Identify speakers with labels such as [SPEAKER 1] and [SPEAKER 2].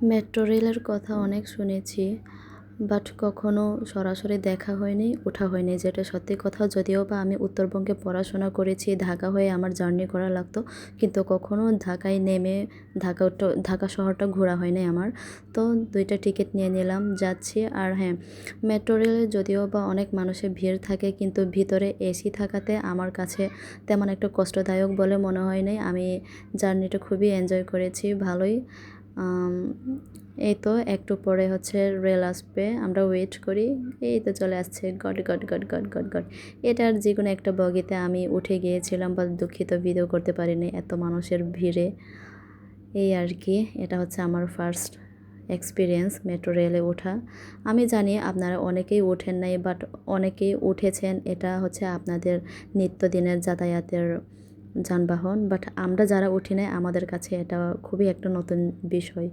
[SPEAKER 1] Metro রেলের কথা অনেক শুনেছি, বাট কখনো সরাসরি দেখা হয়নি, ওঠা হয়নি, যেটা সত্যি কথা। যদিও বা আমি উত্তরবঙ্গে পড়াশোনা করেছি, ঢাকা হয়ে আমার জার্নি করা লাগতো, কিন্তু কখনো ঢাকায় নেমে ঢাকা শহরটা ঘোরা হয়নি আমার। তো দুইটা টিকিট নিয়ে নিলাম, যাচ্ছি। আর হ্যাঁ, মেট্রো রেলে যদিও বা অনেক মানুষের ভিড় থাকে, কিন্তু ভিতরে এসি থাকাতে আমার কাছে তেমন একটা কষ্টদায়ক বলে মনে হয়নি। আমি জার্নিটা খুবই এনজয় করেছি, ভালোই। আম, এই তো একটু পরে হচ্ছে রেল আসবে, আমরা ওয়েট করি। এই তো চলে আসছে, goat goat goat goat goat goat. এটার যে কোনো একটা বগিতে আমি উঠে গিয়েছিলাম, বা দুঃখিত ভিডিও করতে পারিনি এত মানুষের ভিড়ে। এই আর কি, এটা হচ্ছে আমার ফার্স্ট এক্সপিরিয়েন্স মেট্রো রেলে ওঠা। আমি জানি আপনারা অনেকেই ওঠেন নাই, বাট অনেকেই উঠেছেন। এটা হচ্ছে আপনাদের নিত্যদিনের যাতায়াতের যানবাহন, বাট আমরা যারা উঠি নাই, আমাদের কাছে এটা খুবই একটা নতুন বিষয়।